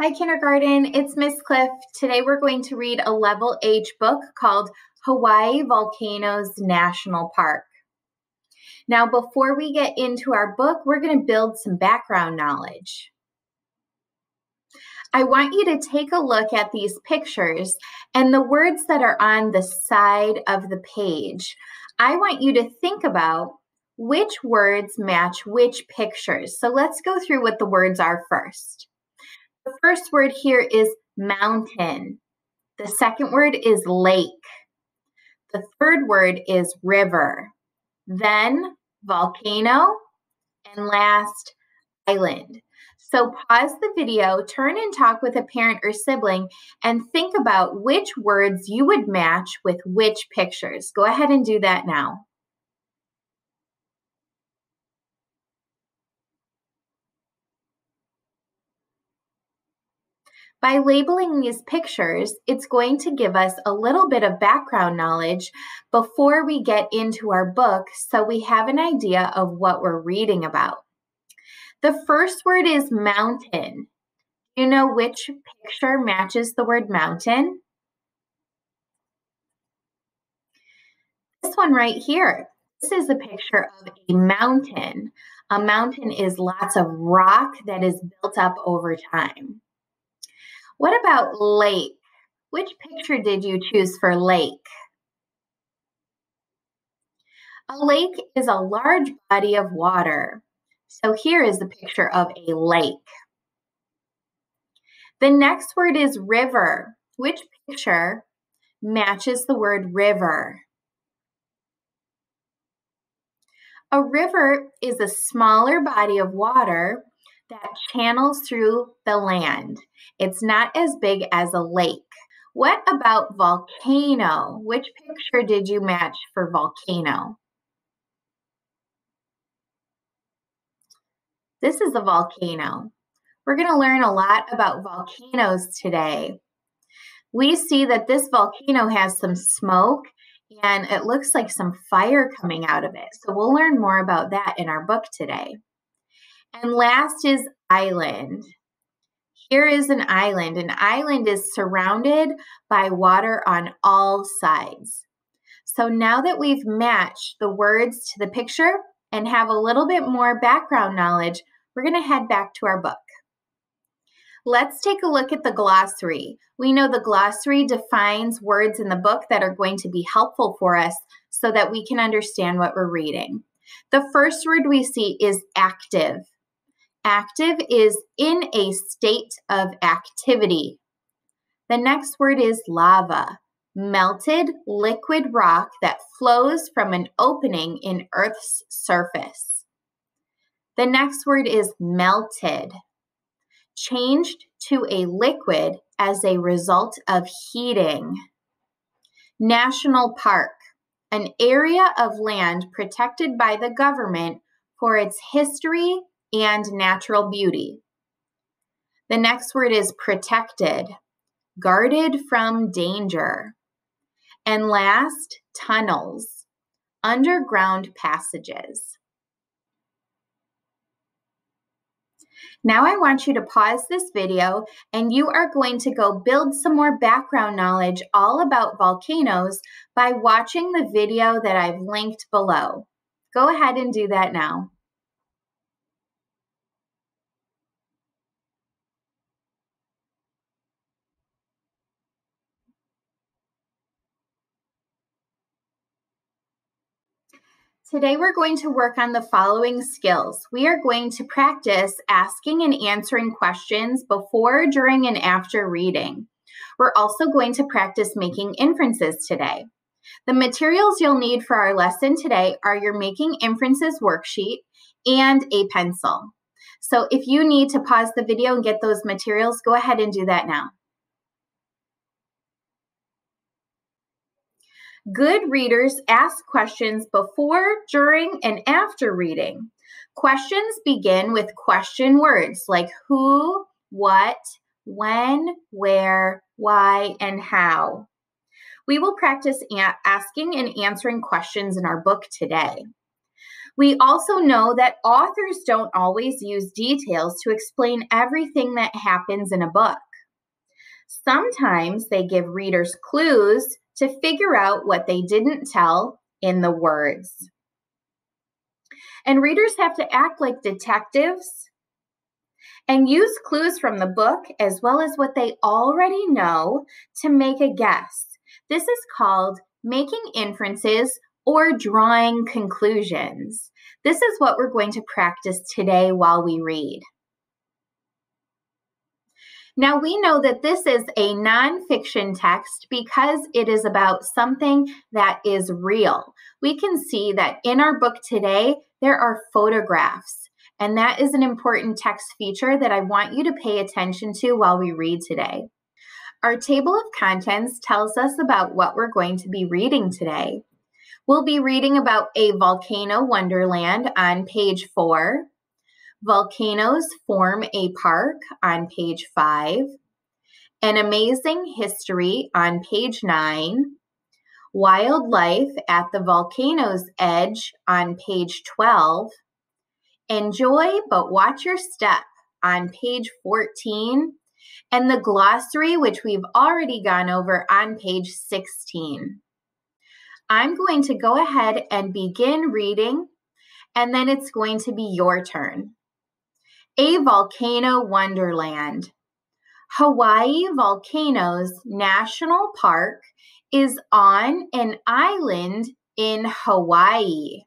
Hi, kindergarten. It's Miss Cliff. Today we're going to read a Level H book called Hawaii Volcanoes National Park. Now, before we get into our book, we're going to build some background knowledge. I want you to take a look at these pictures and the words that are on the side of the page. I want you to think about which words match which pictures. So let's go through what the words are first. The first word here is mountain. The second word is lake. The third word is river. Then volcano, and last, island. So pause the video, turn and talk with a parent or sibling, and think about which words you would match with which pictures. Go ahead and do that now. By labeling these pictures, it's going to give us a little bit of background knowledge before we get into our book so we have an idea of what we're reading about. The first word is mountain. Do you know which picture matches the word mountain? This one right here. This is a picture of a mountain. A mountain is lots of rock that is built up over time. What about lake? Which picture did you choose for lake? A lake is a large body of water. So here is the picture of a lake. The next word is river. Which picture matches the word river? A river is a smaller body of water that channels through the land. It's not as big as a lake. What about volcano? Which picture did you match for volcano? This is a volcano. We're going to learn a lot about volcanoes today. We see that this volcano has some smoke and it looks like some fire coming out of it. So we'll learn more about that in our book today. And last is island. Here is an island. An island is surrounded by water on all sides. So now that we've matched the words to the picture and have a little bit more background knowledge, we're going to head back to our book. Let's take a look at the glossary. We know the glossary defines words in the book that are going to be helpful for us so that we can understand what we're reading. The first word we see is active. Active is in a state of activity. The next word is lava, melted liquid rock that flows from an opening in Earth's surface. The next word is melted, changed to a liquid as a result of heating. National park, an area of land protected by the government for its history and natural beauty. The next word is protected, guarded from danger. And last, tunnels, underground passages. Now I want you to pause this video and you are going to go build some more background knowledge all about volcanoes by watching the video that I've linked below. Go ahead and do that now. Today we're going to work on the following skills. We are going to practice asking and answering questions before, during, and after reading. We're also going to practice making inferences today. The materials you'll need for our lesson today are your Making Inferences worksheet and a pencil. So if you need to pause the video and get those materials, go ahead and do that now. Good readers ask questions before, during, and after reading. Questions begin with question words like who, what, when, where, why, and how. We will practice asking and answering questions in our book today. We also know that authors don't always use details to explain everything that happens in a book. Sometimes they give readers clues to figure out what they didn't tell in the words. And readers have to act like detectives and use clues from the book as well as what they already know to make a guess. This is called making inferences or drawing conclusions. This is what we're going to practice today while we read. Now, we know that this is a nonfiction text because it is about something that is real. We can see that in our book today, there are photographs, and that is an important text feature that I want you to pay attention to while we read today. Our table of contents tells us about what we're going to be reading today. We'll be reading about a volcano wonderland on page 4. Volcanoes form a park on page 5. An amazing history on page 9. Wildlife at the volcano's edge on page 12. Enjoy but watch your step on page 14. And the glossary, which we've already gone over on page 16. I'm going to go ahead and begin reading, and then it's going to be your turn. A volcano wonderland. Hawaii Volcanoes National Park is on an island in Hawaii.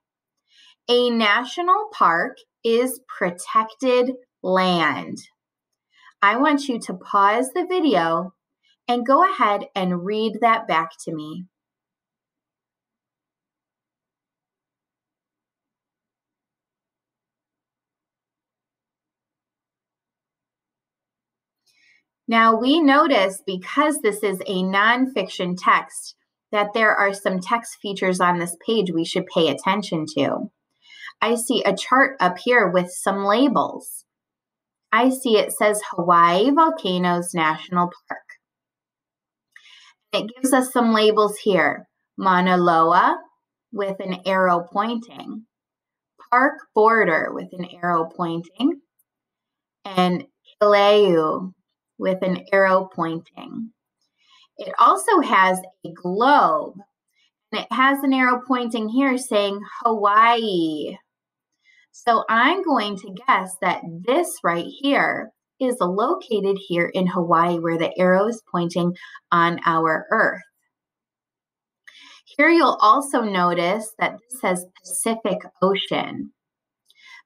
A national park is protected land. I want you to pause the video and go ahead and read that back to me. Now we notice, because this is a nonfiction text, that there are some text features on this page we should pay attention to. I see a chart up here with some labels. I see it says Hawaii Volcanoes National Park. It gives us some labels here. Mauna Loa with an arrow pointing. Park border with an arrow pointing. And Kilauea with an arrow pointing. It also has a globe, and it has an arrow pointing here saying Hawaii. So I'm going to guess that this right here is located here in Hawaii, where the arrow is pointing on our Earth. Here you'll also notice that this says Pacific Ocean.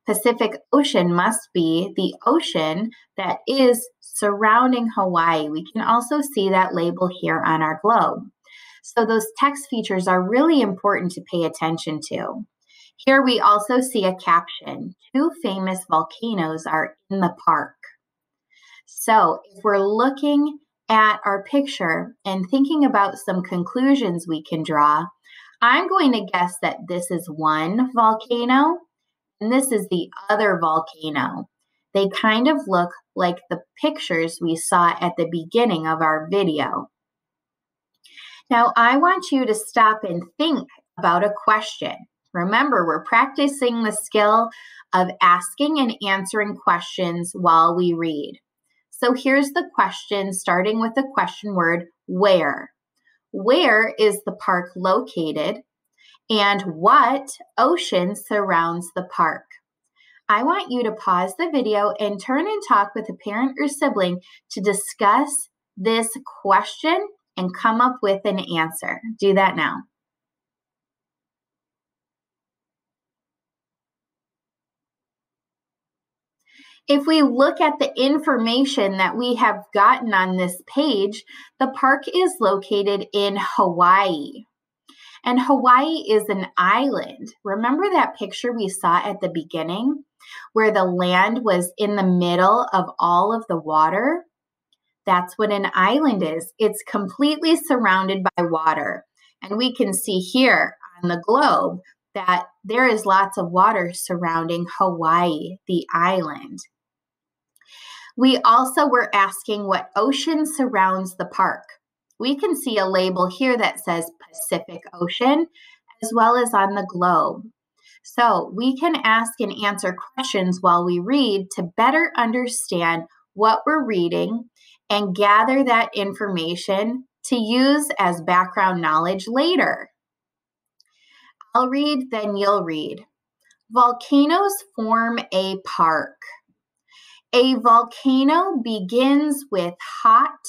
Pacific Ocean must be the ocean that is surrounding Hawaii. We can also see that label here on our globe. So those text features are really important to pay attention to. Here we also see a caption. 2 famous volcanoes are in the park. So if we're looking at our picture and thinking about some conclusions we can draw, I'm going to guess that this is one volcano and this is the other volcano. They kind of look like the pictures we saw at the beginning of our video. Now, I want you to stop and think about a question. Remember, we're practicing the skill of asking and answering questions while we read. So here's the question, starting with the question word, where? Where is the park located? And what ocean surrounds the park? I want you to pause the video and turn and talk with a parent or sibling to discuss this question and come up with an answer. Do that now. If we look at the information that we have gotten on this page, the park is located in Hawaii. And Hawaii is an island. Remember that picture we saw at the beginning where the land was in the middle of all of the water? That's what an island is. It's completely surrounded by water. And we can see here on the globe that there is lots of water surrounding Hawaii, the island. We also were asking what ocean surrounds the park. We can see a label here that says Pacific Ocean, as well as on the globe. So we can ask and answer questions while we read to better understand what we're reading and gather that information to use as background knowledge later. I'll read, then you'll read. Volcanoes form a park. A volcano begins with hot,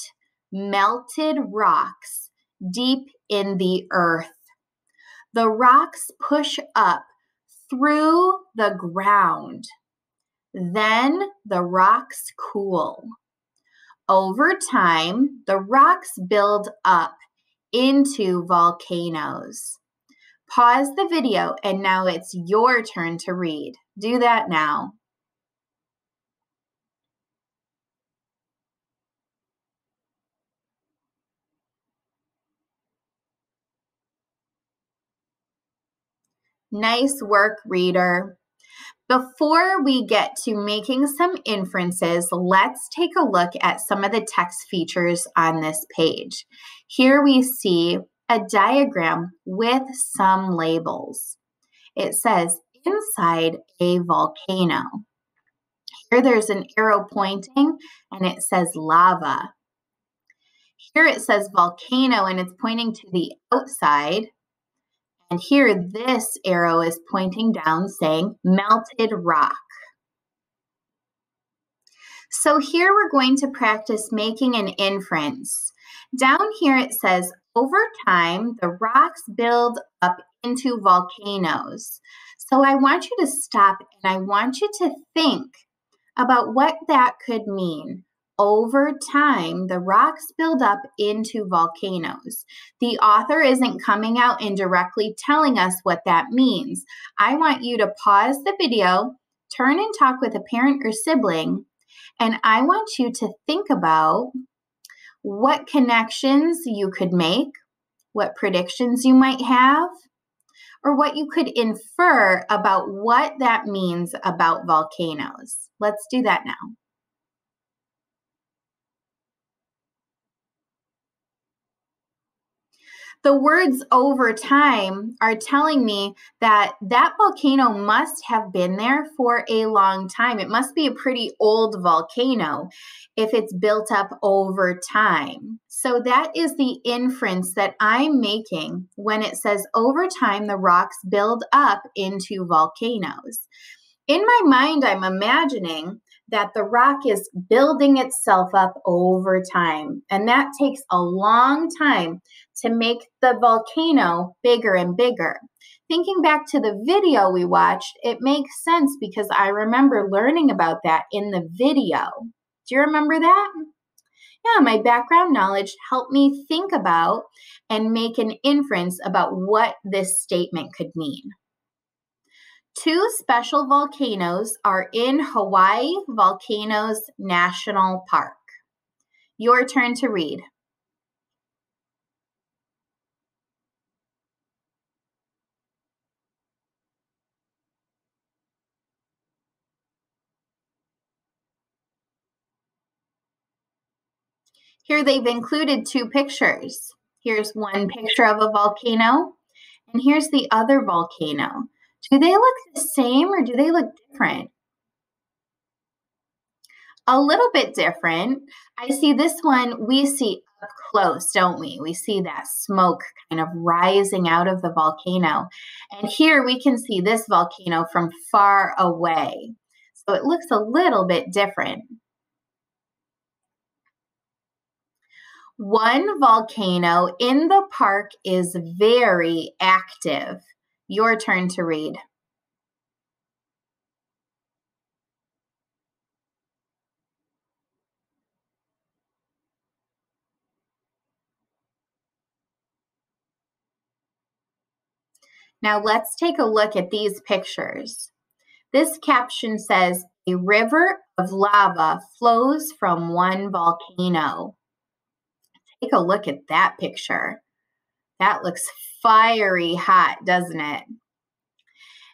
melted rocks deep in the earth. The rocks push up through the ground. Then the rocks cool. Over time, the rocks build up into volcanoes. Pause the video, and now it's your turn to read. Do that now. Nice work, reader. Before we get to making some inferences, let's take a look at some of the text features on this page. Here we see a diagram with some labels. It says, inside a volcano. Here there's an arrow pointing and it says lava. Here it says volcano and it's pointing to the outside. And here this arrow is pointing down saying melted rock. So here we're going to practice making an inference. Down here it says, over time, the rocks build up into volcanoes. So I want you to stop and I want you to think about what that could mean. Over time, the rocks build up into volcanoes. The author isn't coming out and directly telling us what that means. I want you to pause the video, turn and talk with a parent or sibling, and I want you to think about what connections you could make, what predictions you might have, or what you could infer about what that means about volcanoes. Let's do that now. The words over time are telling me that that volcano must have been there for a long time. It must be a pretty old volcano if it's built up over time. So that is the inference that I'm making when it says over time the rocks build up into volcanoes. In my mind, I'm imagining that the rock is building itself up over time, and that takes a long time to make the volcano bigger and bigger. Thinking back to the video we watched, it makes sense because I remember learning about that in the video. Do you remember that? Yeah, my background knowledge helped me think about and make an inference about what this statement could mean. Two special volcanoes are in Hawaii Volcanoes National Park. Your turn to read. Here they've included two pictures. Here's one picture of a volcano, and here's the other volcano. Do they look the same or do they look different? A little bit different. I see this one, we see up close, don't we? We see that smoke kind of rising out of the volcano. And here we can see this volcano from far away. So it looks a little bit different. One volcano in the park is very active. Your turn to read. Now let's take a look at these pictures. This caption says, a river of lava flows from one volcano. Take a look at that picture. That looks fiery hot, doesn't it?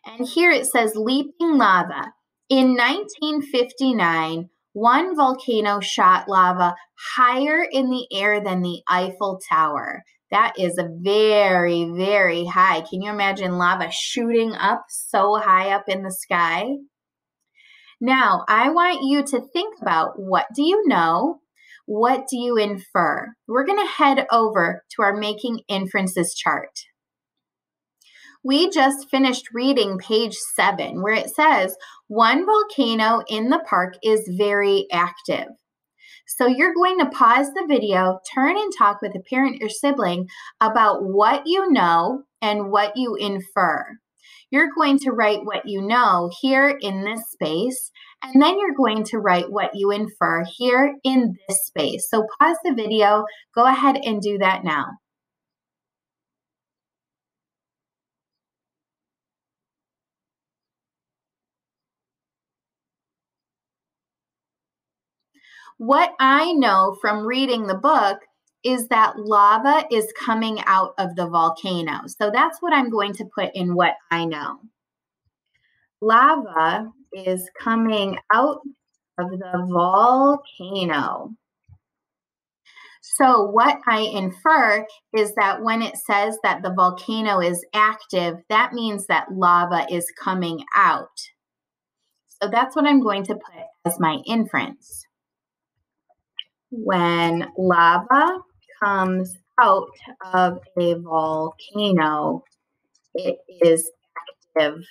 And here it says leaping lava. In 1959, one volcano shot lava higher in the air than the Eiffel Tower. That is a very, very high. Can you imagine lava shooting up so high up in the sky? Now, I want you to think about, what do you know? What do you infer? We're going to head over to our Making Inferences chart. We just finished reading page 7, where it says, one volcano in the park is very active. So you're going to pause the video, turn and talk with a parent or sibling about what you know and what you infer. You're going to write what you know here in this space, and then you're going to write what you infer here in this space. So pause the video, go ahead and do that now. What I know from reading the book is that lava is coming out of the volcano. So that's what I'm going to put in what I know. Lava is coming out of the volcano. So what I infer is that when it says that the volcano is active, that means that lava is coming out. So that's what I'm going to put as my inference. When lava comes out of a volcano, it is active.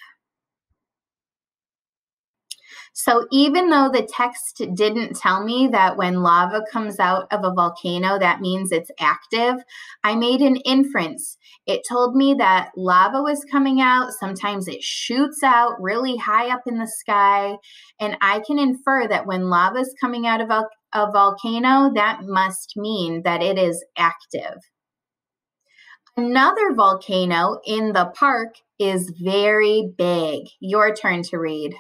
So even though the text didn't tell me that when lava comes out of a volcano, that means it's active, I made an inference. It told me that lava was coming out. Sometimes it shoots out really high up in the sky. And I can infer that when lava is coming out of a volcano, that must mean that it is active. Another volcano in the park is very big. Your turn to read.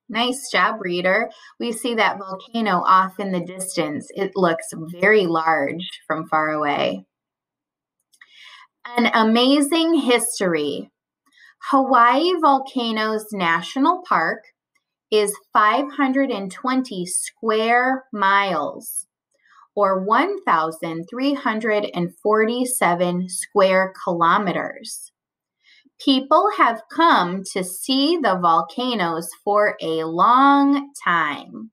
Nice job, reader. We see that volcano off in the distance. It looks very large from far away. An amazing history. Hawaii Volcanoes National Park is 520 square miles, or 1,347 square kilometers. People have come to see the volcanoes for a long time.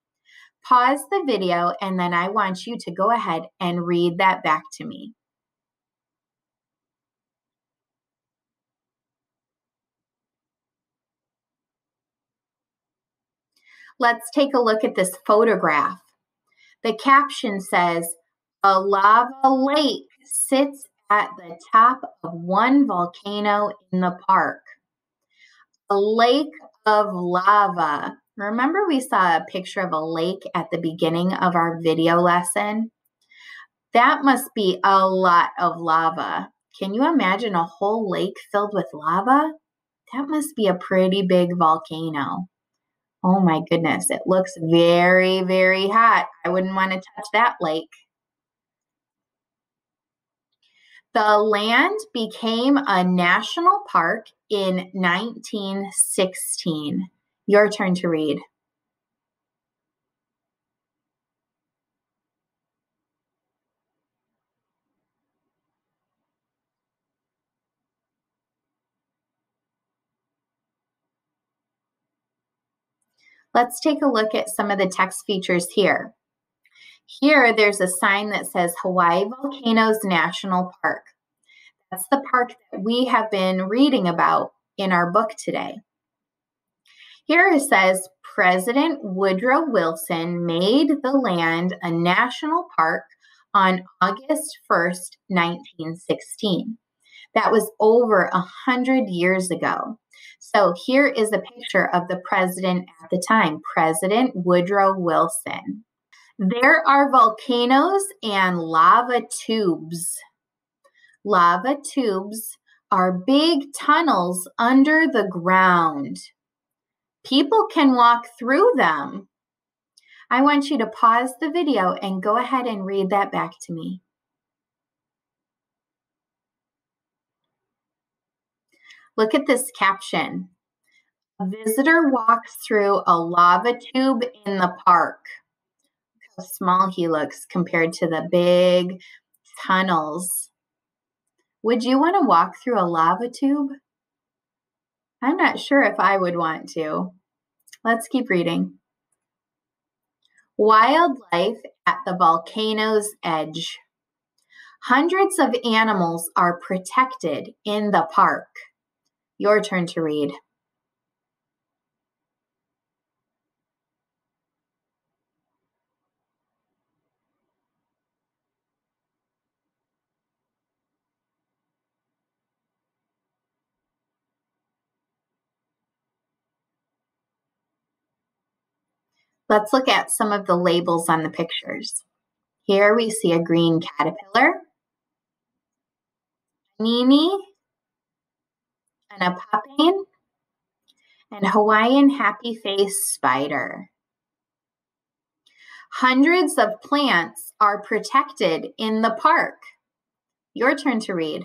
Pause the video, and then I want you to go ahead and read that back to me. Let's take a look at this photograph. The caption says, "A lava lake sits at the top of one volcano in the park." A lake of lava. Remember we saw a picture of a lake at the beginning of our video lesson? That must be a lot of lava. Can you imagine a whole lake filled with lava? That must be a pretty big volcano. Oh my goodness, it looks very, very hot. I wouldn't want to touch that lake. The land became a national park in 1916. Your turn to read. Let's take a look at some of the text features here. Here, there's a sign that says Hawaii Volcanoes National Park. That's the park that we have been reading about in our book today. Here it says, President Woodrow Wilson made the land a national park on August 1st, 1916. That was over 100 years ago. So here is a picture of the president at the time, President Woodrow Wilson. There are volcanoes and lava tubes. Lava tubes are big tunnels under the ground. People can walk through them. I want you to pause the video and go ahead and read that back to me. Look at this caption. A visitor walks through a lava tube in the park. Look how small he looks compared to the big tunnels. Would you want to walk through a lava tube? I'm not sure if I would want to. Let's keep reading. Wildlife at the volcano's edge. Hundreds of animals are protected in the park. Your turn to read. Let's look at some of the labels on the pictures. Here we see a green caterpillar, Nini, and a pupain, and Hawaiian happy face spider. Hundreds of plants are protected in the park. Your turn to read.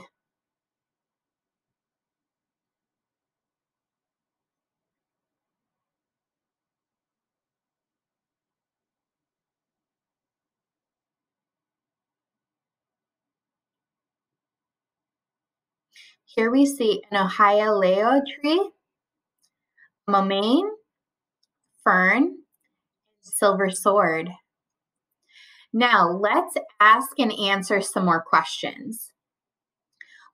Here we see an Ohioleo tree, momaine, fern, silver sword. Now let's ask and answer some more questions.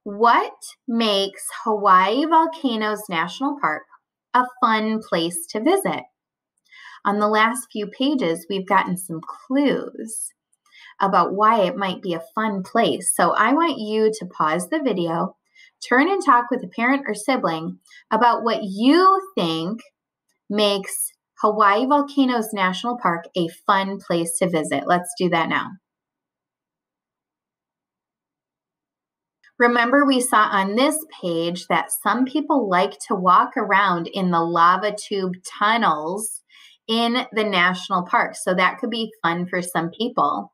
What makes Hawaii Volcanoes National Park a fun place to visit? On the last few pages, we've gotten some clues about why it might be a fun place. So I want you to pause the video, turn and talk with a parent or sibling about what you think makes Hawaii Volcanoes National Park a fun place to visit. Let's do that now. Remember, we saw on this page that some people like to walk around in the lava tube tunnels in the national park. So that could be fun for some people.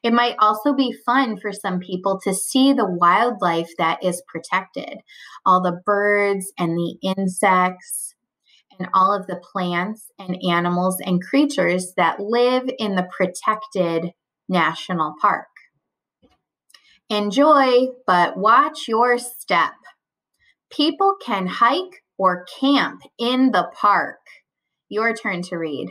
It might also be fun for some people to see the wildlife that is protected, all the birds and the insects and all of the plants and animals and creatures that live in the protected national park. Enjoy, but watch your step. People can hike or camp in the park. Your turn to read.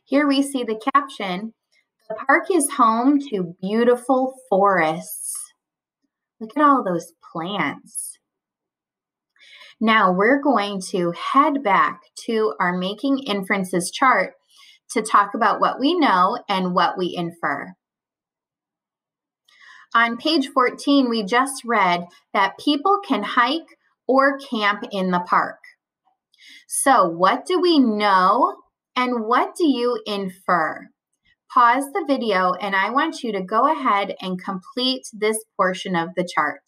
Here we see the caption, the park is home to beautiful forests. Look at all those plants. Now we're going to head back to our Making Inferences chart to talk about what we know and what we infer. On page 14, we just read that people can hike or camp in the park. So what do we know and what do you infer? Pause the video and I want you to go ahead and complete this portion of the chart.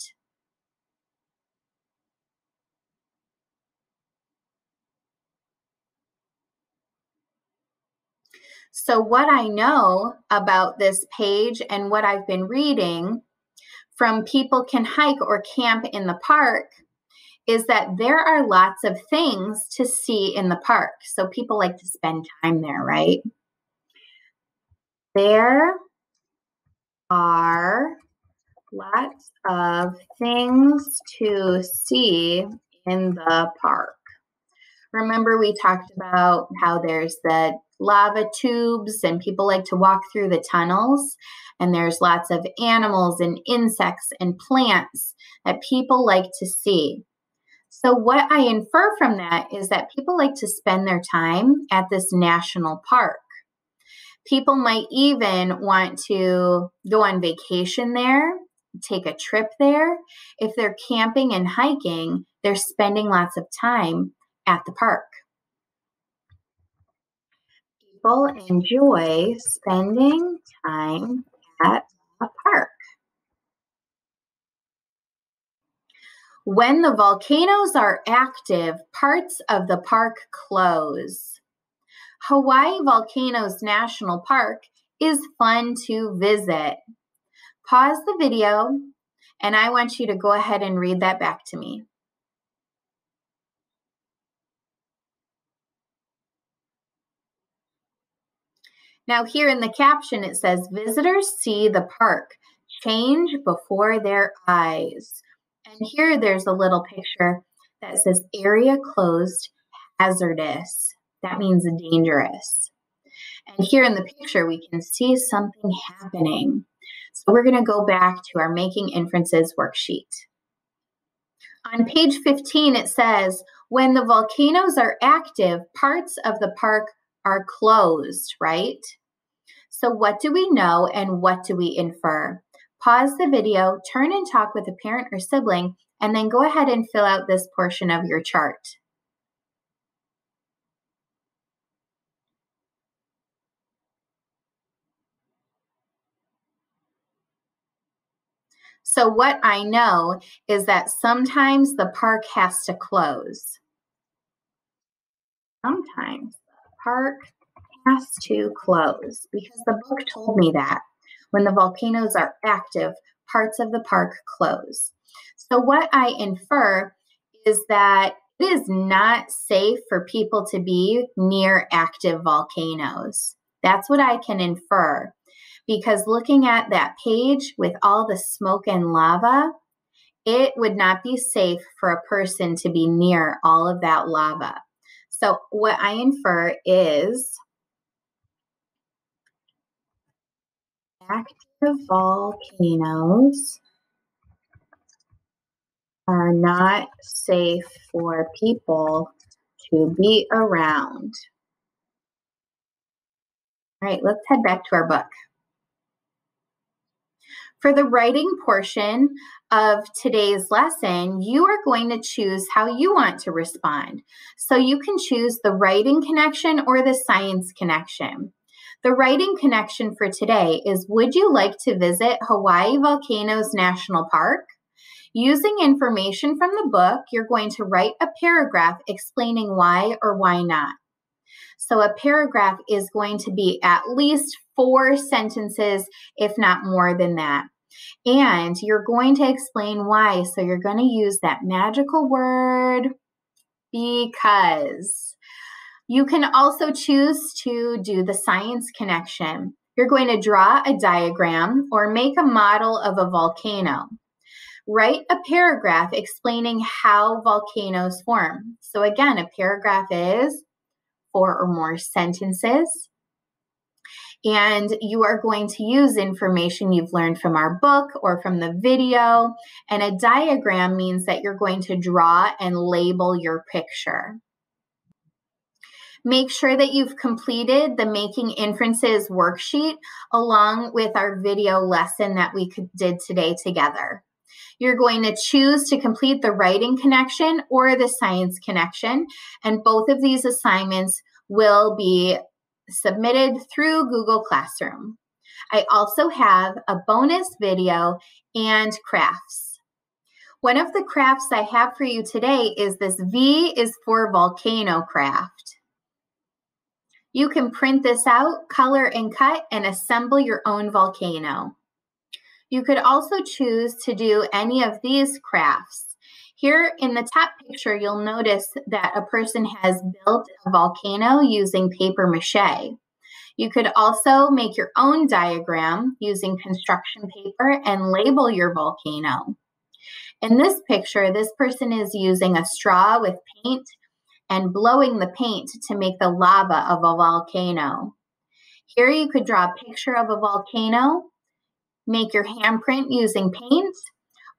So what I know about this page and what I've been reading from people can hike or camp in the park is that there are lots of things to see in the park. So people like to spend time there, right? There are lots of things to see in the park. Remember, we talked about how there's the lava tubes and people like to walk through the tunnels, and there's lots of animals and insects and plants that people like to see. So what I infer from that is that people like to spend their time at this national park. People might even want to go on vacation there, take a trip there. If they're camping and hiking, they're spending lots of time at the park. People enjoy spending time at a park. When the volcanoes are active, parts of the park close. Hawaii Volcanoes National Park is fun to visit. Pause the video, and I want you to go ahead and read that back to me. Now here in the caption, it says, visitors see the park change before their eyes. And here there's a little picture that says area closed, hazardous. That means dangerous. And here in the picture, we can see something happening. So we're going to go back to our Making Inferences worksheet. On page 15, it says, when the volcanoes are active, parts of the park are closed, right? So what do we know and what do we infer? Pause the video, turn and talk with a parent or sibling, and then go ahead and fill out this portion of your chart. So what I know is that sometimes the park has to close. Sometimes the park has to close because the book told me that. When the volcanoes are active, parts of the park close. So what I infer is that it is not safe for people to be near active volcanoes. That's what I can infer. Because looking at that page with all the smoke and lava, it would not be safe for a person to be near all of that lava. So what I infer is active volcanoes are not safe for people to be around. All right, let's head back to our book. For the writing portion of today's lesson, you are going to choose how you want to respond. So you can choose the writing connection or the science connection. The writing connection for today is, would you like to visit Hawaii Volcanoes National Park? Using information from the book, you're going to write a paragraph explaining why or why not. So a paragraph is going to be at least 4 sentences, if not more than that. And you're going to explain why. So you're going to use that magical word, because. You can also choose to do the science connection. You're going to draw a diagram or make a model of a volcano. Write a paragraph explaining how volcanoes form. So again, a paragraph is 4 or more sentences. And you are going to use information you've learned from our book or from the video. And a diagram means that you're going to draw and label your picture. Make sure that you've completed the Making Inferences worksheet along with our video lesson that we did today together. You're going to choose to complete the writing connection or the science connection, and both of these assignments will be submitted through Google Classroom. I also have a bonus video and crafts. One of the crafts I have for you today is this V is for volcano craft. You can print this out, color and cut, and assemble your own volcano. You could also choose to do any of these crafts. Here in the top picture, you'll notice that a person has built a volcano using paper mache. You could also make your own diagram using construction paper and label your volcano. In this picture, this person is using a straw with paint and blowing the paint to make the lava of a volcano. Here you could draw a picture of a volcano, make your handprint using paint,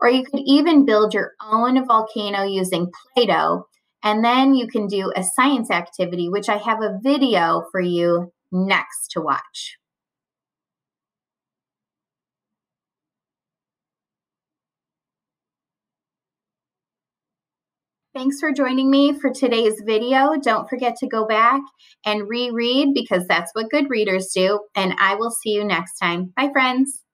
or you could even build your own volcano using Play-Doh, and then you can do a science activity, which I have a video for you next to watch. Thanks for joining me for today's video. Don't forget to go back and reread because that's what good readers do. And I will see you next time. Bye, friends.